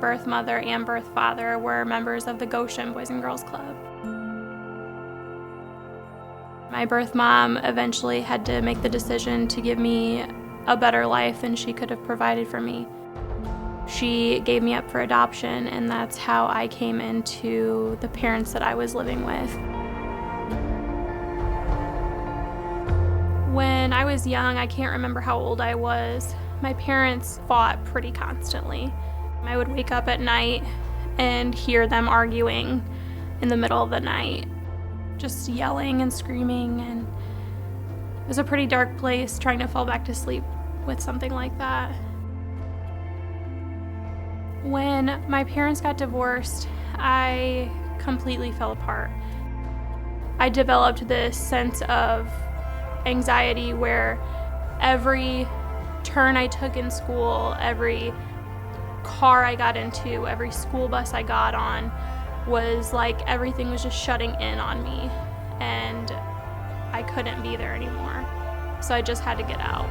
birth mother and birth father were members of the Goshen Boys and Girls Club. My birth mom eventually had to make the decision to give me a better life than she could have provided for me. She gave me up for adoption, and that's how I came into the parents that I was living with. When I was young, I can't remember how old I was, my parents fought pretty constantly. I would wake up at night and hear them arguing in the middle of the night, just yelling and screaming, and it was a pretty dark place trying to fall back to sleep with something like that. When my parents got divorced, I completely fell apart. I developed this sense of anxiety where every turn I took in school, every car I got into, every school bus I got on was like everything was just shutting in on me, and I couldn't be there anymore. So I just had to get out.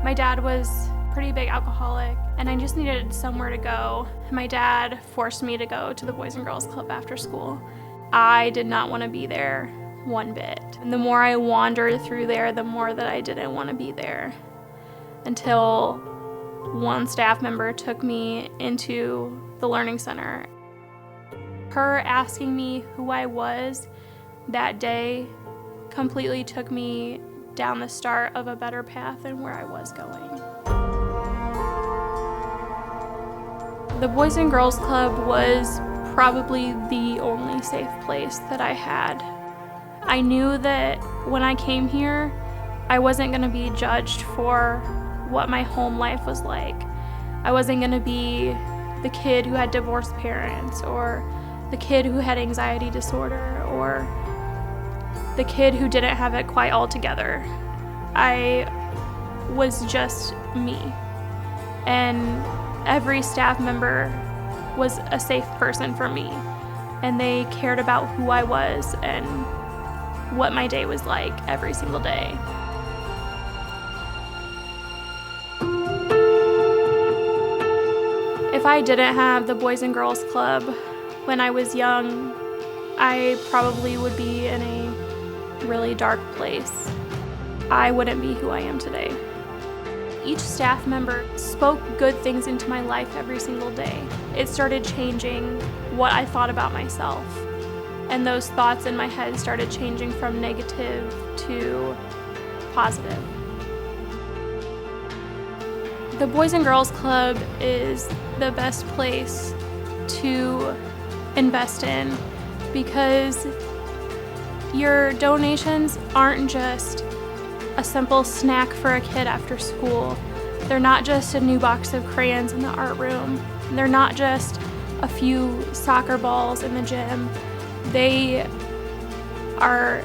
My dad was a pretty big alcoholic, and I just needed somewhere to go. My dad forced me to go to the Boys and Girls Club after school. I did not want to be there one bit. And the more I wandered through there, the more that I didn't want to be there, until one staff member took me into the learning center. Her asking me who I was that day completely took me down the start of a better path than where I was going. The Boys and Girls Club was probably the only safe place that I had. I knew that when I came here, I wasn't going to be judged for what my home life was like. I wasn't going to be the kid who had divorced parents, or the kid who had anxiety disorder, or the kid who didn't have it quite all together. I was just me. And every staff member was a safe person for me, and they cared about who I was and what my day was like every single day. If I didn't have the Boys and Girls Club when I was young, I probably would be in a really dark place. I wouldn't be who I am today. Each staff member spoke good things into my life every single day. It started changing what I thought about myself. And those thoughts in my head started changing from negative to positive. The Boys and Girls Club is the best place to invest in, because your donations aren't just a simple snack for a kid after school. They're not just a new box of crayons in the art room. They're not just a few soccer balls in the gym. They are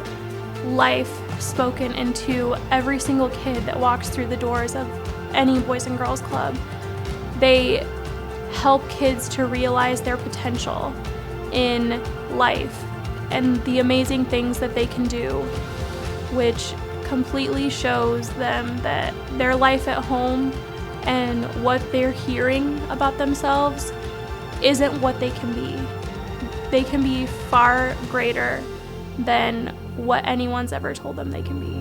life spoken into every single kid that walks through the doors of any Boys and Girls Club. They help kids to realize their potential in life and the amazing things that they can do, which completely shows them that their life at home and what they're hearing about themselves isn't what they can be. They can be far greater than what anyone's ever told them they can be.